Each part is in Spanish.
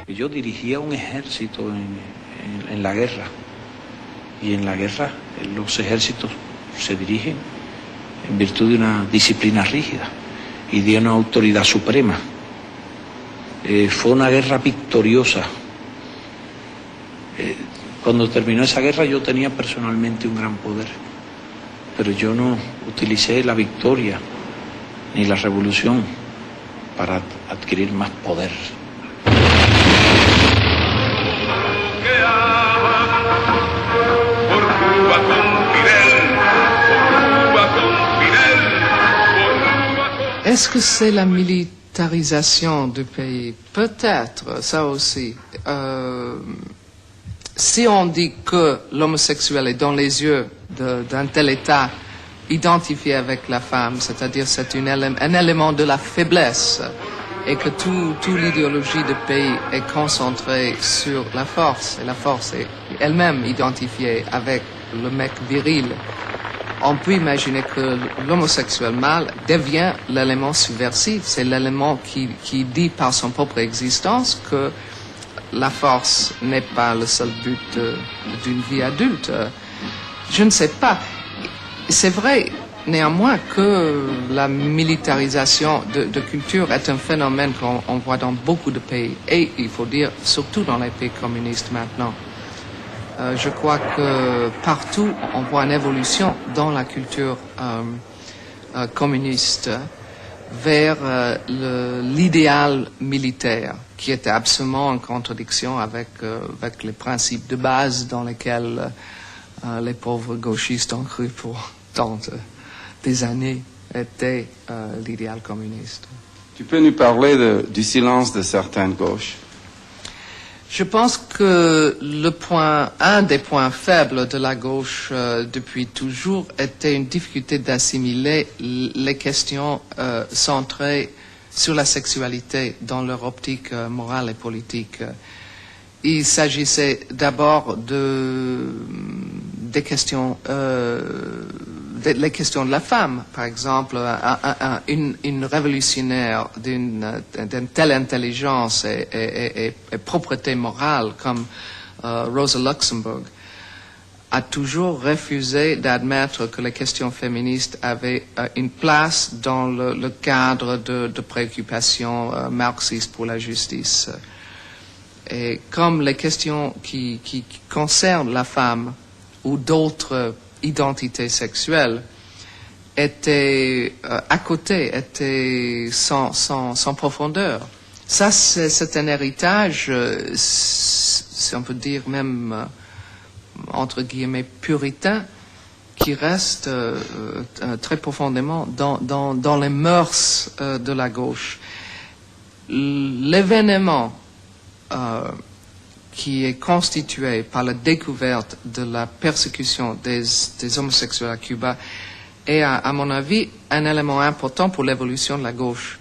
Yo dirigía un ejército en la guerra, y en la guerra los ejércitos se dirigen en virtud de una disciplina rígida y de una autoridad suprema. Fue una guerra victoriosa. Cuando terminó esa guerra yo tenía personalmente un gran poder, pero yo no utilicé la victoria ni la revolución para adquirir más poder. Est-ce que c'est la militarisation du pays? Peut-être, ça aussi. Si on dit que l'homosexuel est dans les yeux d'un tel État identifié avec la femme, c'est-à-dire c'est un élément de la faiblesse, et que toute l'idéologie du pays est concentrée sur la force, et la force est elle-même identifiée avec le mec viril, on peut imaginer que l'homosexuel mâle devient l'élément subversif, c'est l'élément qui dit par son propre existence que la force n'est pas le seul but d'une vie adulte. Je ne sais pas. C'est vrai, néanmoins, que la militarisation de culture est un phénomène qu'on voit dans beaucoup de pays, et il faut dire surtout dans les pays communistes maintenant. Je crois que partout on voit une évolution dans la culture communiste vers l'idéal militaire, qui était absolument en contradiction avec les principes de base dans lesquels les pauvres gauchistes ont cru pour tant des années était l'idéal communiste. Tu peux nous parler du silence de certaines gauches? Je pense que un des points faibles de la gauche depuis toujours était une difficulté d'assimiler les questions centrées sur la sexualité dans leur optique morale et politique. Il s'agissait d'abord des questions, les questions de la femme, par exemple, une révolutionnaire d'une telle intelligence et propreté morale comme Rosa Luxemburg a toujours refusé d'admettre que les questions féministes avaient une place dans le cadre de préoccupations marxistes pour la justice. Et comme les questions qui concernent la femme ou d'autres identités sexuelles étaient à côté, étaient sans profondeur. Ça, c'est un héritage, si on peut dire même, entre guillemets, puritain, qui reste très profondément dans les mœurs de la gauche. L'événement qui est constitué par la découverte de la persécution des homosexuels à Cuba est, à mon avis, un élément important pour l'évolution de la gauche.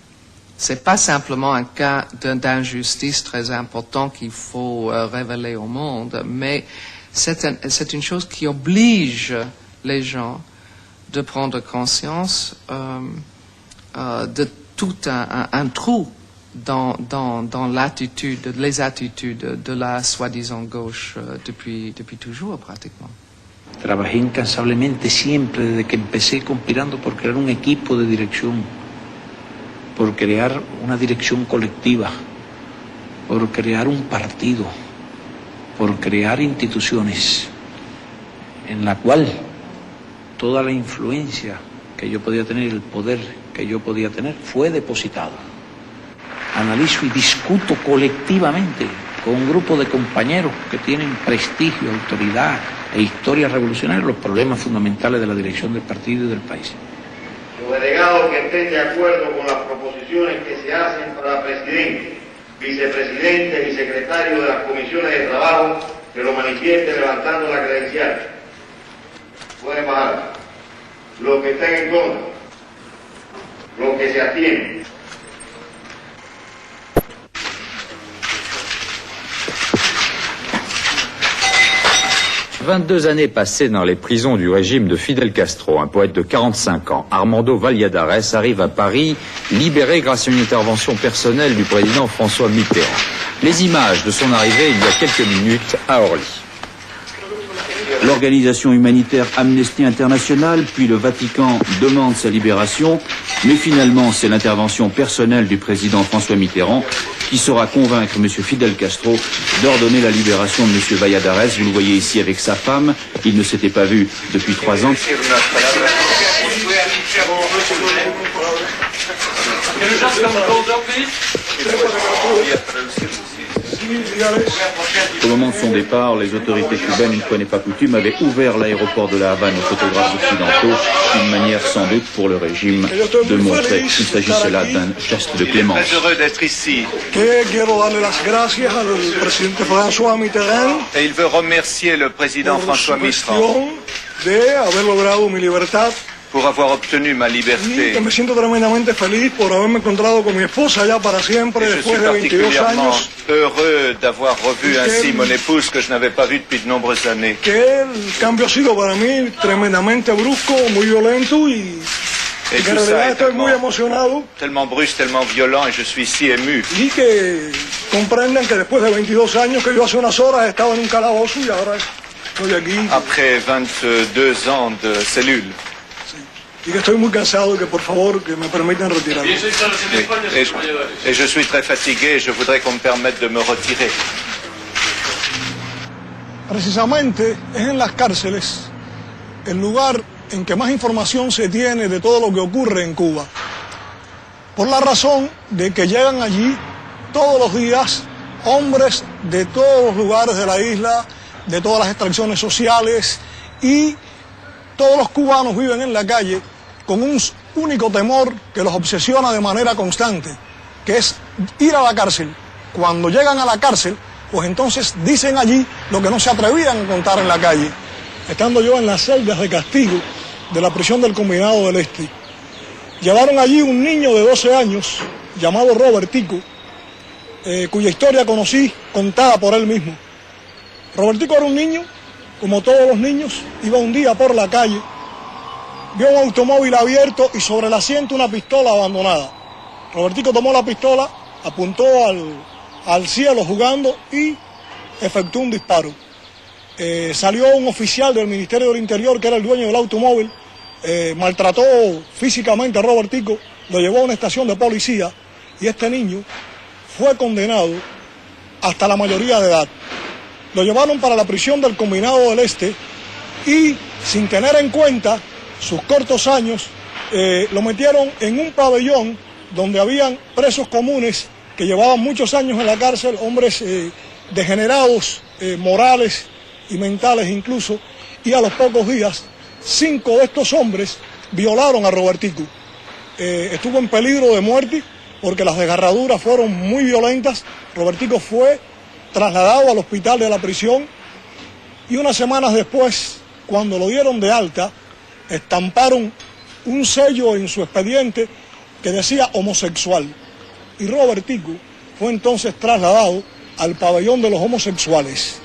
C'est pas simplement un cas d'injustice très important qu'il faut révéler au monde, mais c'est une chose qui oblige les gens de prendre conscience de tout un trou dans l'attitude, les attitudes de la soi-disant gauche depuis toujours pratiquement. Trabajé incansablemente siempre desde que empecé conspirando por crear un equipo de dirección, por crear una dirección colectiva, por crear un partido, por crear instituciones en la cual toda la influencia que yo podía tener, el poder que yo podía tener, fue depositado. Analizo y discuto colectivamente con un grupo de compañeros que tienen prestigio, autoridad e historia revolucionaria los problemas fundamentales de la dirección del partido y del país. Los delegados que estén de acuerdo con las proposiciones que se hacen para presidente, vicepresidente y secretario de las comisiones de trabajo, que lo manifieste levantando la credencial. Pueden bajar. Los que estén en contra, los que se abstienen. 22 années passées dans les prisons du régime de Fidel Castro, un poète de 45 ans, Armando Valladares, arrive à Paris, libéré grâce à une intervention personnelle du président François Mitterrand. Les images de son arrivée il y a quelques minutes à Orly. L'organisation humanitaire Amnesty International, puis le Vatican demandent sa libération, mais finalement c'est l'intervention personnelle du président François Mitterrand qui saura convaincre M. Fidel Castro d'ordonner la libération de M. Valladares. Vous le voyez ici avec sa femme, ils ne s'étaient pas vus depuis 3 ans. Au moment de son départ, les autorités cubaines, une fois n'est pas coutume, avaient ouvert l'aéroport de la Havane aux photographes occidentaux, une manière sans doute pour le régime de montrer qu'il s'agissait là d'un geste de clémence. Très heureux d'être ici. Et il veut remercier le président François Mitterrand pour avoir obtenu ma liberté. Me siento tremendamente feliz por haberme encontrado con mi esposa ya para siempre después de 22 años. Heureux d'avoir revu ainsi mon épouse que je n'avais pas vue depuis de nombreuses années. Que el cambio ha sido para mí tremendamente brusco, muy violento y Et en realidad estoy muy emocionado. Tellement brusque, tellement violent et je suis si ému. Y que comprendan que después de 22 años que yo hace unas horas estaba en un calabozo y ahora estoy aquí. Après 22 ans de cellule. Y que estoy muy cansado y que por favor que me permitan retirarme. Et je suis très fatigué et je voudrais qu'on me permette de me retirer. Precisamente es en las cárceles el lugar en que más información se tiene de todo lo que ocurre en Cuba. Por la razón de que llegan allí todos los días hombres de todos los lugares de la isla, de todas las extracciones sociales, y todos los cubanos viven en la calle con un único temor que los obsesiona de manera constante, que es ir a la cárcel. Cuando llegan a la cárcel, pues entonces dicen allí lo que no se atrevían a contar en la calle. Estando yo en las celdas de castigo de la prisión del Combinado del Este, llevaron allí un niño de 12 años llamado Robertico, cuya historia conocí contada por él mismo. Robertico era un niño, como todos los niños, iba un día por la calle, vio un automóvil abierto y sobre el asiento una pistola abandonada. Robertico tomó la pistola, apuntó al cielo jugando y efectuó un disparo. Salió un oficial del Ministerio del Interior, que era el dueño del automóvil, maltrató físicamente a Robertico, lo llevó a una estación de policía y este niño fue condenado hasta la mayoría de edad. Lo llevaron para la prisión del Combinado del Este y, sin tener en cuenta sus cortos años, lo metieron en un pabellón donde habían presos comunes que llevaban muchos años en la cárcel, hombres degenerados, morales y mentales incluso, y a los pocos días 5 de estos hombres violaron a Robertico. Estuvo en peligro de muerte porque las desgarraduras fueron muy violentas. Robertico fue trasladado al hospital de la prisión y unas semanas después, cuando lo dieron de alta, estamparon un sello en su expediente que decía homosexual. Y Robertico fue entonces trasladado al pabellón de los homosexuales.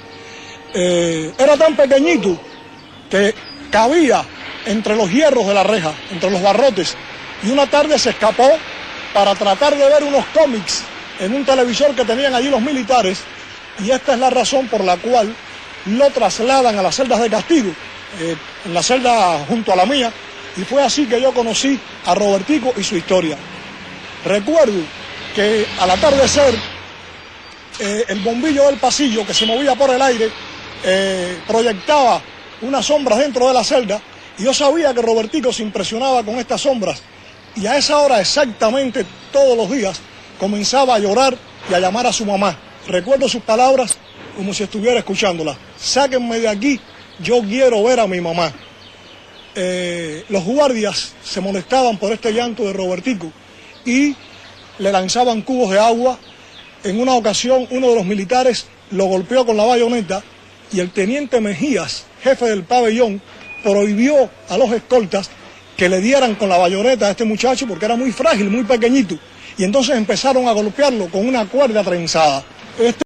Era tan pequeñito que cabía entre los hierros de la reja, entre los barrotes, y una tarde se escapó para tratar de ver unos cómics en un televisor que tenían allí los militares, y esta es la razón por la cual lo trasladan a las celdas de castigo, en la celda junto a la mía, y fue así que yo conocí a Robertico y su historia. Recuerdo que al atardecer, el bombillo del pasillo que se movía por el aire proyectaba unas sombras dentro de la celda, y yo sabía que Robertico se impresionaba con estas sombras, y a esa hora exactamente todos los días comenzaba a llorar y a llamar a su mamá. Recuerdo sus palabras como si estuviera escuchándolas: sáquenme de aquí, yo quiero ver a mi mamá. Los guardias se molestaban por este llanto de Robertico y le lanzaban cubos de agua. En una ocasión uno de los militares lo golpeó con la bayoneta y el teniente Mejías, jefe del pabellón, prohibió a los escoltas que le dieran con la bayoneta a este muchacho porque era muy frágil, muy pequeñito, y entonces empezaron a golpearlo con una cuerda trenzada.